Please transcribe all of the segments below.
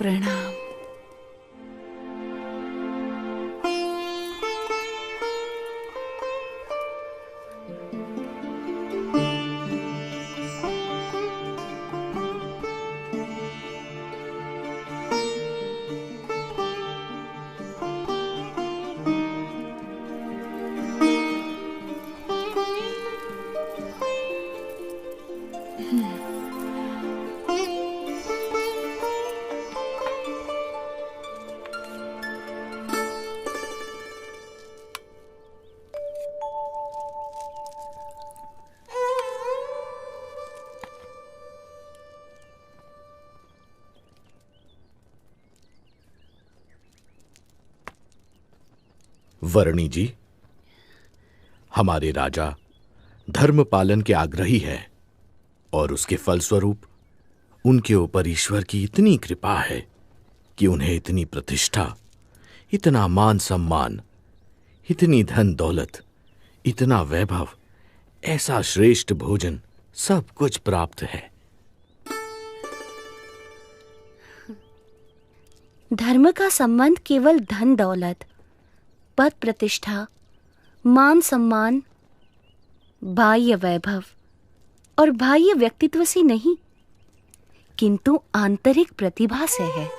प्रणाम। वर्णी जी, हमारे राजा धर्म पालन के आग्रही है और उसके फलस्वरूप उनके ऊपर ईश्वर की इतनी कृपा है कि उन्हें इतनी प्रतिष्ठा, इतना मान सम्मान, इतनी धन दौलत, इतना वैभव, ऐसा श्रेष्ठ भोजन, सब कुछ प्राप्त है। धर्म का संबंध केवल धन दौलत, पद प्रतिष्ठा, मान सम्मान, बाह्य वैभव और बाह्य व्यक्तित्व से नहीं, किंतु आंतरिक प्रतिभा से है।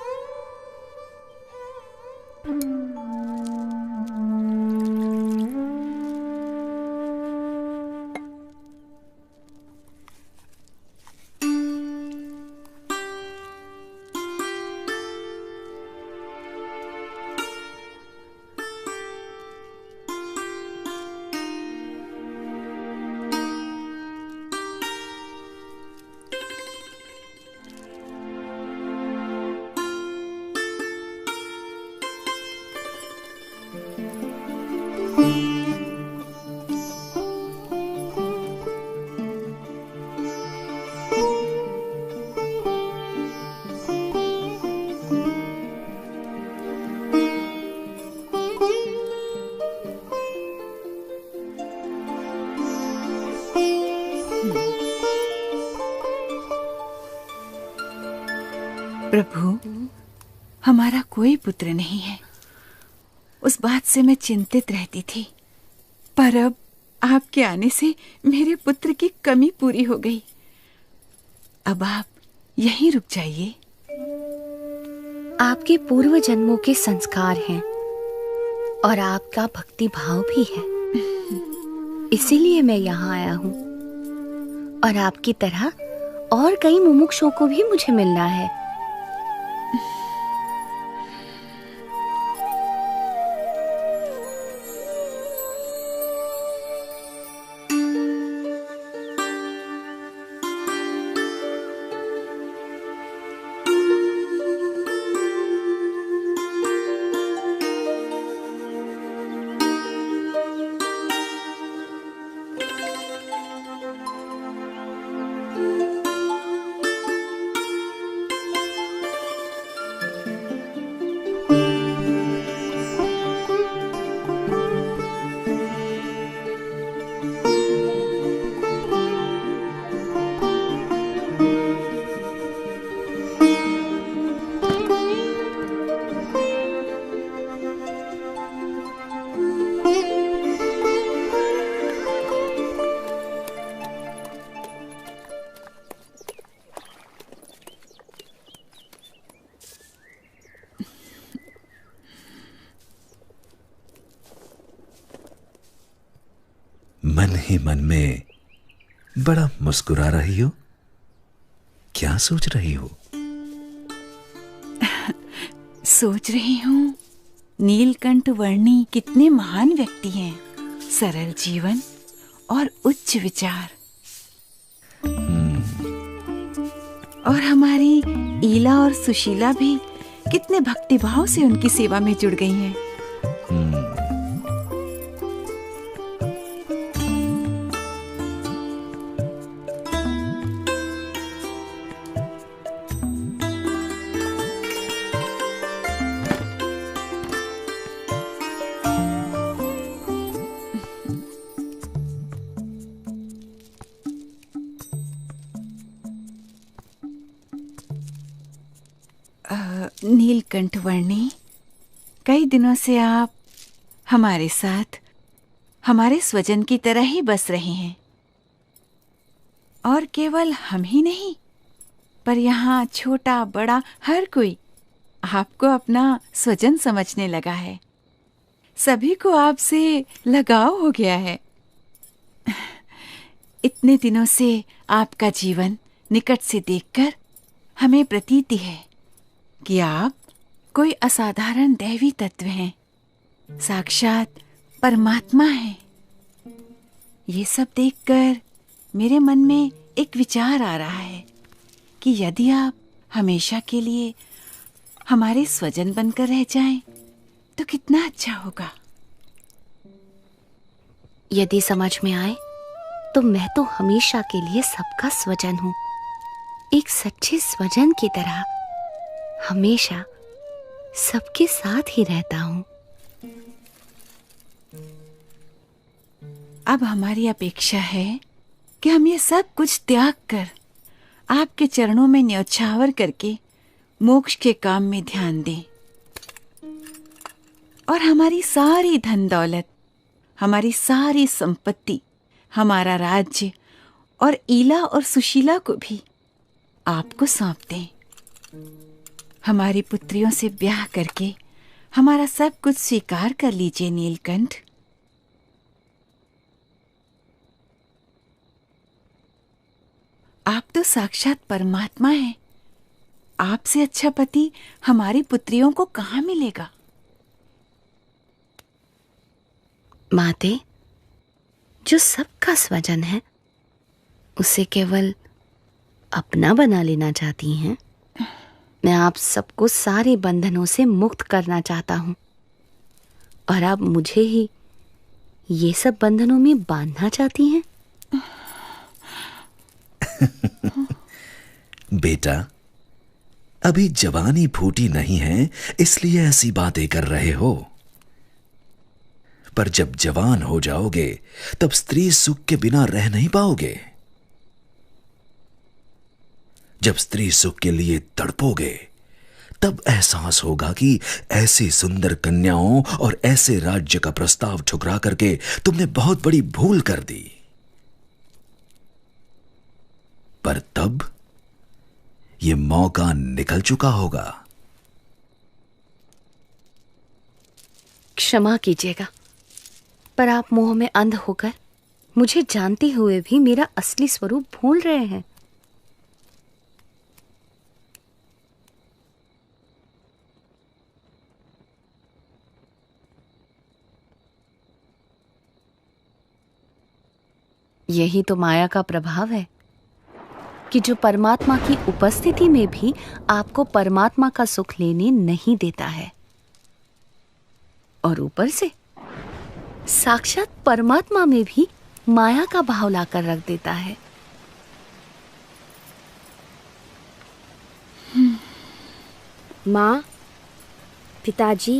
प्रभु, हमारा कोई पुत्र नहीं है। उस बात से मैं चिंतित रहती थी, पर अब आपके आने से मेरे पुत्र की कमी पूरी हो गई। अब आप यहीं रुक जाइए। आपके पूर्व जन्मों के संस्कार हैं और आपका भक्ति भाव भी है, इसीलिए मैं यहाँ आया हूँ। और आपकी तरह और कई मुमुक्षुओं को भी मुझे मिलना है। मन ही मन में बड़ा मुस्कुरा रही हो, क्या सोच रही हो? सोच रही हूँ, नीलकंठ वर्णी कितने महान व्यक्ति हैं, सरल जीवन और उच्च विचार। और हमारी ईला और सुशीला भी कितने भक्तिभाव से उनकी सेवा में जुड़ गई हैं। नीलकंठ वर्णी, कई दिनों से आप हमारे साथ हमारे स्वजन की तरह ही बस रहे हैं। और केवल हम ही नहीं, पर यहाँ छोटा बड़ा हर कोई आपको अपना स्वजन समझने लगा है। सभी को आपसे लगाव हो गया है। इतने दिनों से आपका जीवन निकट से देखकर हमें प्रतीति है कि आप कोई असाधारण दैवी तत्व हैं, साक्षात परमात्मा हैं। ये सब देखकर मेरे मन में एक विचार आ रहा है कि यदि आप हमेशा के लिए हमारे स्वजन बनकर रह जाएं, तो कितना अच्छा होगा। यदि समझ में आए तो मैं तो हमेशा के लिए सबका स्वजन हूं, एक सच्चे स्वजन की तरह हमेशा सबके साथ ही रहता हूं। अब हमारी अपेक्षा है कि हम ये सब कुछ त्याग कर आपके चरणों में न्यौछावर करके मोक्ष के काम में ध्यान दें, और हमारी सारी धन दौलत, हमारी सारी संपत्ति, हमारा राज्य और ईला और सुशीला को भी आपको सौंप दें। हमारी पुत्रियों से ब्याह करके हमारा सब कुछ स्वीकार कर लीजिए नीलकंठ। आप तो साक्षात परमात्मा हैं। आपसे अच्छा पति हमारी पुत्रियों को कहाँ मिलेगा। माते, जो सबका स्वजन है उसे केवल अपना बना लेना चाहती हैं। मैं आप सबको सारे बंधनों से मुक्त करना चाहता हूं, और आप मुझे ही ये सब बंधनों में बांधना चाहती हैं। बेटा, अभी जवानी फूटी नहीं है, इसलिए ऐसी बातें कर रहे हो। पर जब जवान हो जाओगे तब स्त्री सुख के बिना रह नहीं पाओगे। जब स्त्री सुख के लिए तड़पोगे तब एहसास होगा कि ऐसी सुंदर कन्याओं और ऐसे राज्य का प्रस्ताव ठुकरा करके तुमने बहुत बड़ी भूल कर दी। पर तब यह मौका निकल चुका होगा। क्षमा कीजिएगा, पर आप मोह में अंध होकर मुझे जानते हुए भी मेरा असली स्वरूप भूल रहे हैं। यही तो माया का प्रभाव है कि जो परमात्मा की उपस्थिति में भी आपको परमात्मा का सुख लेने नहीं देता है, और ऊपर से साक्षात परमात्मा में भी माया का भाव लाकर रख देता है। माँ, पिताजी,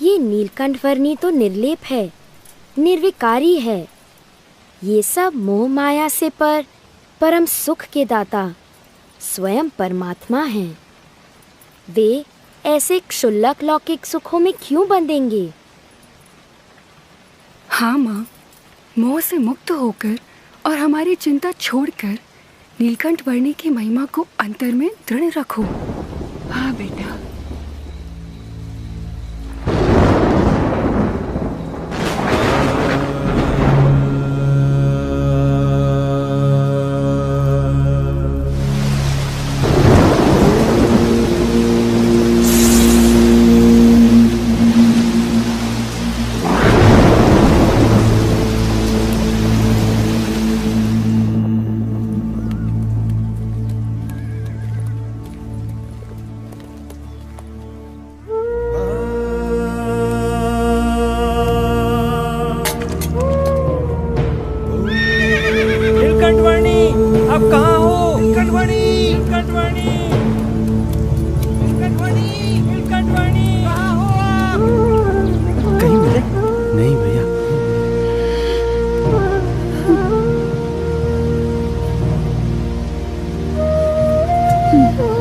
ये नीलकंठ वर्णी तो निर्लेप है, निर्विकारी है। ये सब मोह माया से परम सुख के दाता स्वयं परमात्मा हैं। वे ऐसे क्षुल्लक लौकिक सुखों में क्यों बंधेंगे? हाँ माँ, मोह से मुक्त होकर और हमारी चिंता छोड़कर नीलकंठ वर्णी की महिमा को अंतर में दृढ़ रखो। हाँ बेटा। Hmm.